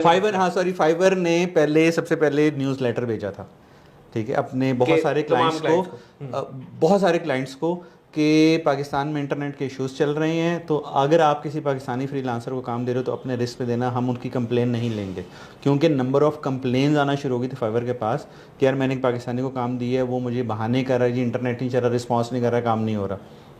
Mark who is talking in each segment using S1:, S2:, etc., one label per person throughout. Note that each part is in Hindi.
S1: फाइबर, हाँ सॉरी, फाइबर ने पहले सबसे पहले न्यूज़ लेटर भेजा था, ठीक है, अपने बहुत सारे क्लाइंट्स को, बहुत सारे क्लाइंट्स को, कि पाकिस्तान में इंटरनेट के इश्यूज चल रहे हैं, तो अगर आप किसी पाकिस्तानी फ्रीलांसर को काम दे रहे हो तो अपने रिस्क पे देना, हम उनकी कंप्लेन नहीं लेंगे। क्योंकि नंबर ऑफ कंप्लेन आना शुरू हो गई थी फाइबर के पास कि यार मैंने एक पाकिस्तानी को काम दिया है, वो मुझे बहाने कर रहा है, जी इंटरनेट नहीं चल रहा, रिस्पॉन्स नहीं कर रहा, काम नहीं हो रहा।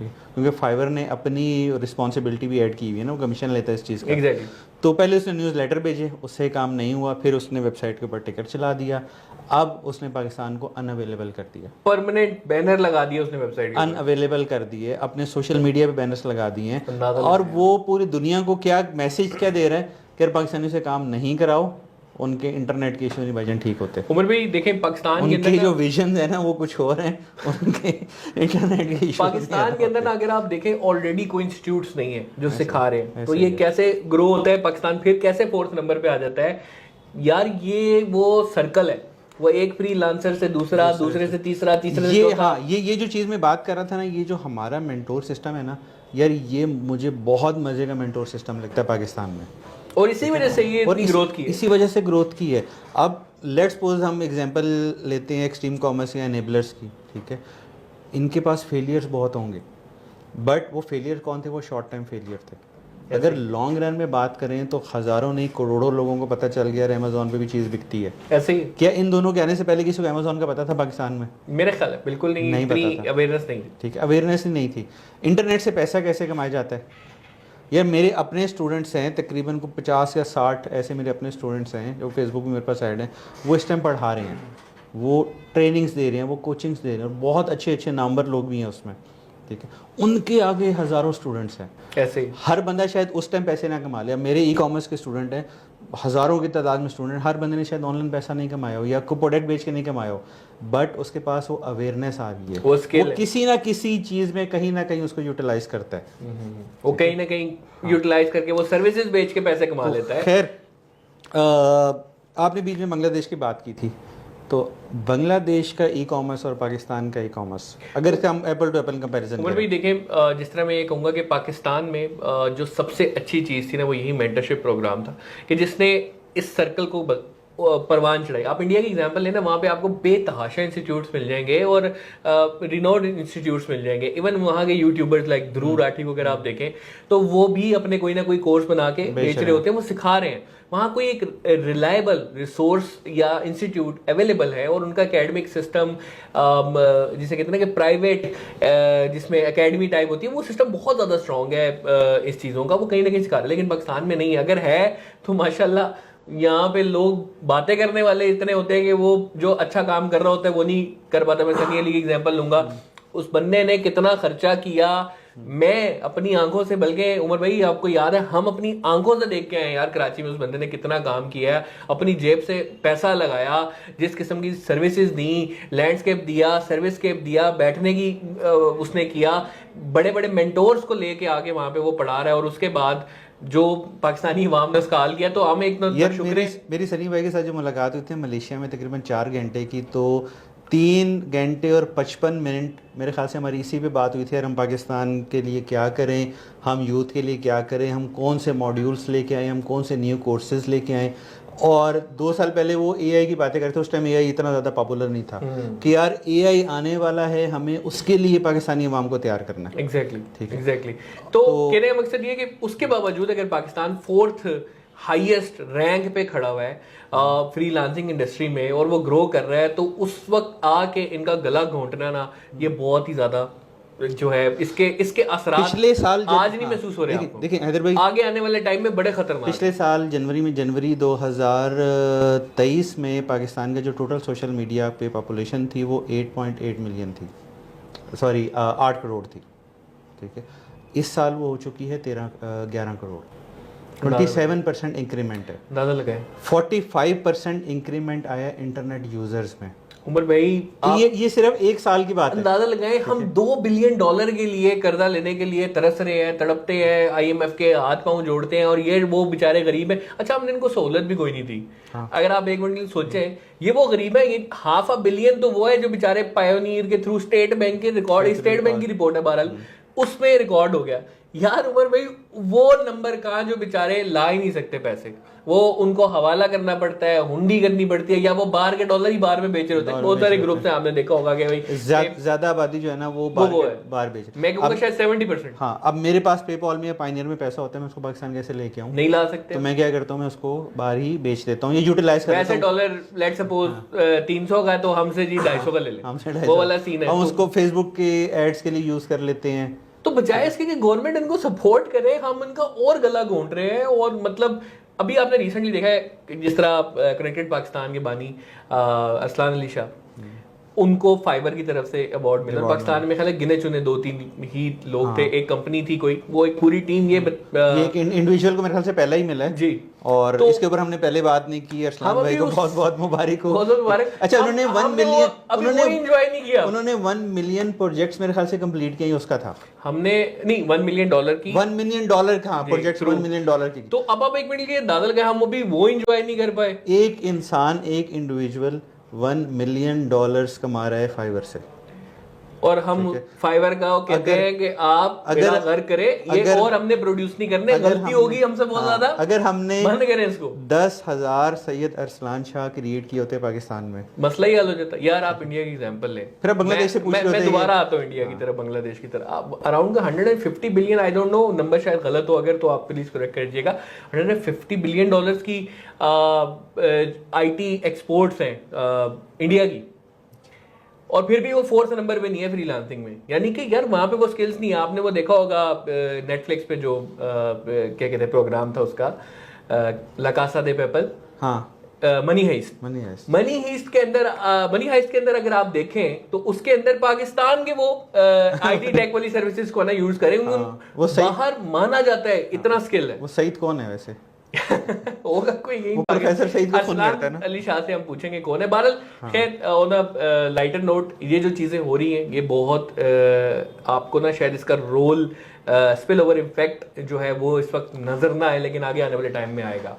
S1: क्योंकि फाइबर ने अपनी रिस्पॉन्सिबिलिटी भी ऐड की हुई है ना, वो कमीशन लेता है इस चीज़ का।
S2: Exactly.
S1: तो पहले उसने न्यूज़ लेटर भेजे, उससे काम नहीं हुआ, फिर उसने वेबसाइट के ऊपर टिकट चला दिया, अब उसने पाकिस्तान को अनअवेलेबल कर दिया,
S2: परमानेंट बैनर लगा दिए उसने वेबसाइट के
S1: अनअवेलेबल कर दिए, अपने सोशल मीडिया पे बैनर्स लगा दिए हैं,
S2: अंदाजा
S1: और वो पूरी दुनिया को क्या मैसेज क्या दे रहा है कि यार पाकिस्तानी से काम नहीं कराओ, उनके इंटरनेट के इशू नहीं ठीक होते।
S2: उमर भाई देखें, पाकिस्तान के
S1: उनके
S2: अंदर
S1: जो विजन है ना वो कुछ और हैं, उनके इंटरनेट के इशू
S2: पाकिस्तान के अंदर ना अगर आप देखें ऑलरेडी कोई इंस्टीट्यूट्स नहीं है जो सिखा रहे हैं, तो ये कैसे ग्रो होता है पाकिस्तान, फिर कैसे 4th नंबर पे आ जाता है यार। ये वो सर्कल है, वो एक फ्रीलांसर से दूसरा, दूसरे से तीसरा, तीसरे से चौथा।
S1: हाँ, ये जो चीज़ मैं बात कर रहा था ना, ये जो हमारा मेंटोर सिस्टम है ना यार, ये मुझे बहुत मजे का मेंटोर सिस्टम लगता है पाकिस्तान में,
S2: और इसी वजह से ये इतनी ग्रोथ की है।
S1: इसी वजह से ग्रोथ की है। अब लेट्स सपोज हम एग्जांपल लेते हैं एक्सट्रीम कॉमर्स या एनेबलर्स की, ठीक है, इनके पास फेलियर्स बहुत होंगे, बट वो फेलियर कौन थे? वो शॉर्ट टाइम फेलियर थे। अगर लॉन्ग रन में बात करें तो हज़ारों नहीं करोड़ों लोगों को पता चल गया अमेज़ॉन पे भी चीज़ बिकती है।
S2: ऐसे ही
S1: क्या इन दोनों के आने से पहले किसी को अमेज़ॉन का पता था पाकिस्तान में?
S2: मेरे ख्याल है बिल्कुल नहीं पता था, अवेयरनेस नहीं थी।
S1: ठीक है, अवेयरनेस ही नहीं थी। इंटरनेट से पैसा कैसे कमाया जाता है यार, मेरे अपने स्टूडेंट्स हैं तकरीबन को 50 या 60 ऐसे मेरे अपने स्टूडेंट्स हैं जो फेसबुक पे मेरे पास ऐड हैं, वो इस टाइम पढ़ा रहे हैं, वो ट्रेनिंग्स दे रहे हैं, वो कोचिंग्स दे रहे हैं, और बहुत अच्छे अच्छे नामवर लोग भी हैं उसमें, ठीक है, उनके आगे हज़ारों स्टूडेंट्स हैं।
S2: ऐसे ही
S1: हर बंदा शायद उस टाइम पैसे ना कमा ले। मेरे ई कॉमर्स के स्टूडेंट हैं, हज़ारों की तादाद में स्टूडेंट, हर बंदे ने शायद ऑनलाइन पैसा नहीं कमाया हो या कोई प्रोडक्ट बेच के नहीं कमाया हो, बट उसके पास वो अवेयरनेस आ गई है,
S2: वो
S1: किसी ना किसी चीज़ में कहीं ना कहीं उसको यूटिलाइज करता है,
S2: वो कहीं ना कहीं यूटिलाइज करके वो सर्विसेज बेच के पैसे कमा लेता है।
S1: खैर, आपने बीच में बांग्लादेश की बात की थी, तो बांग्लादेश का ई कॉमर्स और पाकिस्तान का ई कॉमर्स, अगर हम एप्पल टू एप्पल कंपैरिजन करें,
S2: भी देखें, जिस तरह मैं ये कहूँगा कि पाकिस्तान में जो सबसे अच्छी चीज़ थी ना, वो यही मेंटरशिप प्रोग्राम था कि जिसने इस सर्कल को परवान चढ़ाई। आप इंडिया की एग्जांपल लेना, वहाँ पे आपको बेतहाशा इंस्टीट्यूट्स मिल जाएंगे और रिनोड इंस्टीट्यूट्स मिल जाएंगे। इवन वहाँ के यूट्यूबर्स लाइक ध्रुव राठी को अगर आप देखें तो वो भी अपने कोई ना कोई कोर्स बना के बेच रहे होते हैं, वो सिखा रहे हैं। वहाँ कोई एक रिलायबल रिसोर्स या इंस्टीट्यूट अवेलेबल है, और उनका एकेडमिक सिस्टम, जिसे कहते हैं ना कि प्राइवेट जिसमें एकेडमी टाइप होती है, वो सिस्टम बहुत ज़्यादा स्ट्रॉन्ग है इस चीज़ों का, वो कहीं ना कहीं सिखा रहे हैं। लेकिन पाकिस्तान में नहीं, अगर है तो माशाल्लाह यहाँ पे लोग बातें करने वाले इतने होते हैं कि वो जो अच्छा काम कर रहा होता है वो नहीं कर पाता। मैं सनी अली की एग्जांपल लूंगा, उस बंदे ने कितना खर्चा किया, मैं अपनी आंखों से, बल्कि उमर भाई आपको याद है हम अपनी आंखों से देख के आए यार कराची में, उस बंदे ने कितना काम किया है, अपनी जेब से पैसा लगाया, जिस किस्म की सर्विसेज दी, लैंडस्केप दिया, सर्विसस्केप दिया, बैठने की उसने किया, बड़े बड़े मेंटोर्स को लेके आके वहां पे वो पढ़ा रहा है, और उसके बाद जो पाकिस्तानी अवाम ने उसका हाल किया। तो हमें एक शुक्र,
S1: मेरी सनी भाई के साथ जो मुलाकात हुई थी मलेशिया में तकरीबन 4 घंटे की, तो 3 घंटे और 55 मिनट मेरे ख्याल से हमारी इसी पे बात हुई थी यार, हम पाकिस्तान के लिए क्या करें, हम यूथ के लिए क्या करें, हम कौन से मॉड्यूल्स लेके आए, हम कौन से न्यू कोर्सेज लेके आए। और 2 साल पहले वो एआई की बातें करते, उस टाइम एआई इतना ज़्यादा पॉपुलर नहीं था कि यार एआई आने वाला है, हमें उसके लिए पाकिस्तानी अवाम को तैयार करना है।
S2: एग्जैक्टली। तो कहने का मकसद ये कि उसके बावजूद अगर पाकिस्तान 4th हाईएस्ट रैंक पे खड़ा हुआ है फ्रीलांसिंग इंडस्ट्री में, और वो ग्रो कर रहा है, तो उस वक्त आके इनका गला घोंटना ना, ये बहुत ही ज्यादा जो है इसके असरात
S1: पिछले साल
S2: आज नहीं महसूस हो रहे हैं।
S1: देखिए हैदर भाई,
S2: आगे आने वाले टाइम में बड़े खतरनाक।
S1: पिछले साल जनवरी 2023 में पाकिस्तान का जो टोटल सोशल मीडिया पे पॉपुलेशन थी वो 8.8 मिलियन थी, सॉरी 8 करोड़ थी, ठीक है। इस साल वो हो चुकी है 11 करोड़। 27% इंक्रीमेंट है,
S2: अंदाजा लगाएं।
S1: 45% इंक्रीमेंट आया इंटरनेट यूजर्स में।
S2: उमर भाई
S1: ये सिर्फ 1 साल की बात है।
S2: अंदाजा लगाएं, हम $2 बिलियन के लिए कर्जा लेने के लिए तरस रहे हैं, तड़पते हैं, IMF के हाथ पांव जोड़ते हैं, और ये वो बेचारे गरीब हैं। अच्छा, हमने इनको सहूलत भी कोई नहीं दी। हाँ। अगर आप एक मिनट के लिए सोचें, ये वो गरीब है, ये $500 बिलियन तो वो है जो बेचारे पायोनियर के थ्रू स्टेट बैंक की रिपोर्ट है बहरहाल, उसमें रिकॉर्ड हो गया। यार उमर भाई वो नंबर कहाँ जो बेचारे ला ही नहीं सकते पैसे, वो उनको हवाला करना पड़ता है, हुंडी करनी पड़ती है, या वो बाहर के डॉलर ही बाहर में बेच रहे होते हैं। बहुत सारे ग्रुप से आपने देखा होगा कि भाई
S1: ज्यादा आबादी जो है ना वो बाहर बेच,
S2: मैं कहूँगा शायद 70%।
S1: हाँ, अब मेरे पास पेपॉल में या पायनियर में पैसा होता है, मैं उसको पाकिस्तान कैसे लेके आऊँ?
S2: नहीं ला सकते।
S1: तो मैं क्या करता हूँ, मैं उसको बाहर ही बेच देता हूँ, ये यूटिलाइज कर
S2: वैसे डॉलर लेट सपोज 300 का है तो हमसे जी 250 का ले ले,
S1: हमसे
S2: वो वाला सीन है।
S1: हम उसको फेसबुक के एड्स के लिए यूज कर लेते हैं।
S2: तो बजाय इसके कि गवर्नमेंट इनको सपोर्ट करे, हम इनका और गला घोंट रहे हैं। और मतलब अभी आपने रिसेंटली देखा है जिस तरह कनेक्टेड पाकिस्तान के बानी अरसलान अली शाह, उनको फाइबर की तरफ से अवार्ड मिला। पाकिस्तान में ख्याल गिने चुने 2-3 ही लोग थे, एक कंपनी थी कोई, वो एक पूरी टीम ये
S1: एक इंडिविजुअल को मेरे ख्याल से पहला ही मिला है
S2: जी।
S1: और तो इसके ऊपर हमने पहले बात नहीं की। अरसलान भाई को बहुत बहुत मुबारक हो,
S2: बहुत बहुत मुबारक।
S1: अच्छा, उन्होंने 1 मिलियन,
S2: उन्होंने एंजॉय नहीं किया,
S1: उन्होंने 1 मिलियन प्रोजेक्ट्स मेरे ख्याल से कंप्लीट किए, उसका था
S2: हमने नहीं 1 मिलियन डॉलर की,
S1: 1 मिलियन डॉलर का प्रोजेक्ट, 1 मिलियन डॉलर की।
S2: तो अब आप एक मिनट के दादल गए, हम अभी वो एंजॉय नहीं कर पाए।
S1: एक इंसान, एक इंडिविजुअल 1 मिलियन डॉलर्स कमा रहा है फाइबर से,
S2: और हम फाइबर का कहते हैं कि आप अगर घर करे ये, और हमने प्रोड्यूस नहीं करने, गलती होगी हमसे बहुत ज्यादा।
S1: अगर हमने
S2: बंद करें इसको,
S1: 10,000 सैयद अरसलान शाह क्रिएट किए होते पाकिस्तान में,
S2: मसला ही हल हो जाता। यार आप इंडिया की एग्जांपल लें,
S1: फिर बांग्लादेश से पूछ रहे होते हैं।
S2: मैं दोबारा आता हूँ इंडिया की तरफ, बांग्लादेश की तरफ। Around 150 billion, I don't know number शायद गलत हो अगर, तो आप प्लीज करेक्ट कर दीजिएगा। 150 बिलियन डॉलर्स की IT एक्सपोर्ट्स हैं इंडिया की, और फिर भी वो 4th नंबर पे नहीं है फ्रीलांसिंग में। यानी कि यार वहां पे वो स्किल्स नहीं है। आपने वो देखा होगा नेटफ्लिक्स पे जो क्या कहते हैं प्रोग्राम था उसका, ला कासा दे पेपल,
S1: हाँ,
S2: मनी हाइस्ट। मनी हाइस्ट के अंदर अगर आप देखें तो उसके अंदर पाकिस्तान के वो IT टेक वाली सर्विसेज को ना यूज करें, वो बाहर माना जाता है, इतना स्किल है।
S1: वो सईद कौन है वैसे?
S2: होगा कोई यही
S1: प्रोफेसर सईद
S2: अरसलान अली शाह से हम पूछेंगे कौन है। बहरहाल खैर ऑन अ लाइटर नोट, ये जो चीजें हो रही हैं ये बहुत आपको ना शायद इसका रोल स्पिल ओवर इफेक्ट जो है वो इस वक्त नजर ना आए, लेकिन आगे आने वाले टाइम में आएगा।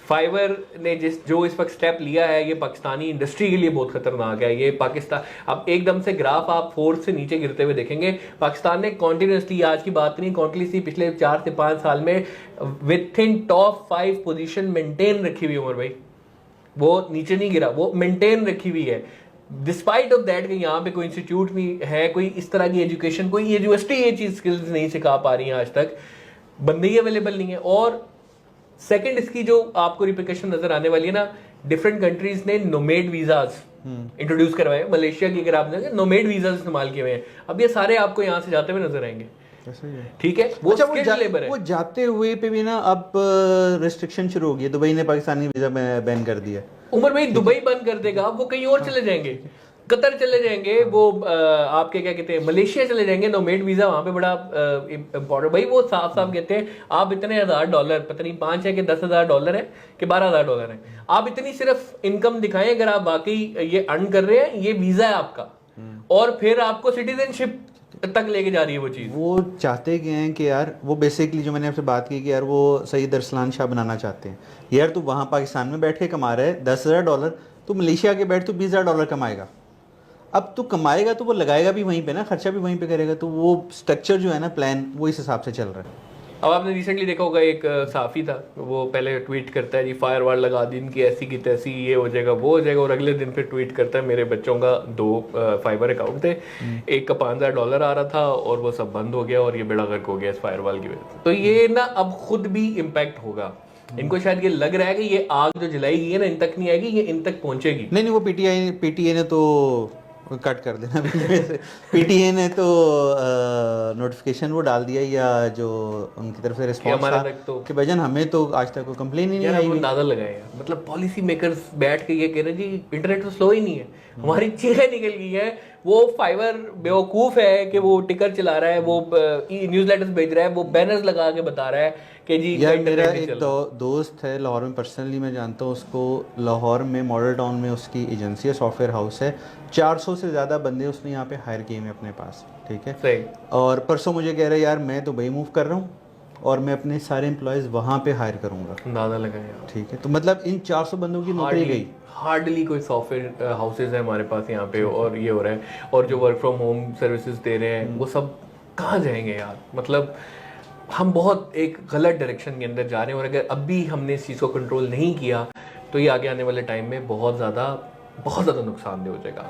S2: फाइबर ने जो इस वक्त स्टेप लिया है ये पाकिस्तानी इंडस्ट्री के लिए बहुत खतरनाक है। ये पाकिस्तान अब एकदम से ग्राफ आप 4th से नीचे गिरते हुए देखेंगे। पाकिस्तान ने कॉन्टिन्यूसली, आज की बात नहीं, कॉन्टिन्यूसली पिछले 4 से 5 साल में with in top 5 position maintain रखी हुई उमर भाई, वो नीचे नहीं गिरा, वो मेंटेन रखी हुई है। डिस्पाइट ऑफ दैट कि यहाँ पे कोई इंस्टीट्यूट नहीं है, कोई इस तरह की एजुकेशन, कोई यूनिवर्सिटी ये चीज स्किल्स नहीं सिखा पा रही है, आज तक बंदे ही अवेलेबल नहीं है। और सेकंड इसकी जो आपको रिप्लिकेशन नजर आने वाली है ना, डिफरेंट कंट्रीज ने नोमेड वीजाज इंट्रोड्यूस करवाए। मलेशिया की अगर आप देखें नोमेड वीजाज इस्तेमाल किए हुए हैं, अब ये सारे आपको यहाँ से जाते हुए नजर आएंगे। ठीक है, वो स्किल्ड लेबर है।
S1: वो जाते हुए पे भी ना अब रिस्ट्रिक्शन शुरू हो गई है। दुबई ने पाकिस्तानी वीजा बैन कर दिया।
S2: उमर भाई दुबई बंद कर देगा, वो कहीं और चले जाएंगे, कतर चले जाएंगे, वो आपके क्या कहते हैं मलेशिया चले जाएंगे। नोमेड वीजा वहां पे बड़ा इंपॉर्टेंट भाई, वो साफ साफ कहते हैं आप इतने $1,000, पता नहीं 5 है कि $10,000 है कि $12,000 है, आप इतनी सिर्फ इनकम दिखाएं अगर आप वाकई ये अर्न कर रहे हैं, ये वीजा है आपका, और फिर आपको सिटीजनशिप तक लेके जा रही है वो चीज।
S1: वो चाहते क्या हैं कि यार, वो बेसिकली जो मैंने आपसे बात की कि यार वो सईद अरसलान शाह बनाना चाहते हैं। यार तू वहाँ पाकिस्तान में बैठ के कमा रहा है $10,000, तू मलेशिया के बैठ तू $20,000 कमाएगा। अब तू कमाएगा तो वो लगाएगा भी वहीं पे ना, खर्चा भी वहीं पे करेगा, तो वो स्ट्रक्चर जो है ना, प्लान वो इस हिसाब से चल रहा है।
S2: अब आपने रिसेंटली देखा होगा एक साफी था, वो पहले ट्वीट करता है जी फायर वार लगा दी इनकी, ऐसी की तैसी, ये हो जाएगा वो हो जाएगा, और अगले दिन फिर ट्वीट करता है मेरे बच्चों का 2 फाइबर अकाउंट थे, एक का $5,000 आ रहा था और वो सब बंद हो गया और ये बेड़ा गर्क हो गया इस फायर वाल की वजह से। तो ये ना अब खुद भी इम्पैक्ट होगा। इनको शायद ये लग रहा है कि ये आग जो जलाई गई है ना इन तक नहीं आएगी, ये इन तक पहुंचेगी।
S1: नहीं, वो पीटीआई ने तो कट कर देना पीटीए ने तो नोटिफिकेशन वो डाल दिया, या जो उनकी तरफ से रिस्पॉन्स था
S2: तो
S1: कि भजन हमें तो आज तक कोई कंप्लेन ही नहीं आई।
S2: अंदाजा लगाया, मतलब पॉलिसी मेकर्स बैठ के ये कह रहे हैं जी इंटरनेट तो स्लो ही नहीं है, हमारी चीखें निकल गई है। वो फाइबर बेवकूफ है कि वो टिकर चला रहा है, वो न्यूज़लेटर्स भेज रहा है, वो बैनर्स लगा के बता रहा है कि जी।
S1: यार मेरा एक दोस्त है लाहौर में, पर्सनली मैं जानता हूँ उसको। लाहौर में मॉडल टाउन में उसकी एजेंसी है, सॉफ्टवेयर हाउस है, 400 से ज़्यादा बंदे उसने यहाँ पे हायर किए हैं अपने पास। ठीक है,
S2: सही।
S1: और परसों मुझे कह रहा है यार मैं दुबई मूव कर रहा हूँ और मैं अपने सारे एम्प्लॉयज़ वहाँ पे हायर करूँगा।
S2: अंदाजा लगाया।
S1: ठीक है, तो मतलब इन 400 बंदों की नौकरी गई।
S2: हार्डली कोई सॉफ्टवेयर हाउसेज है हमारे पास यहाँ पे, और ये हो रहा है। और जो वर्क फ्रॉम होम सर्विसेज दे रहे हैं वो सब कहाँ जाएंगे यार? मतलब हम बहुत एक गलत डायरेक्शन के अंदर जा रहे हैं, और अगर अभी हमने इस चीज़ को कंट्रोल नहीं किया तो ये आगे आने वाले टाइम में बहुत ज़्यादा नुकसानदेह हो जाएगा।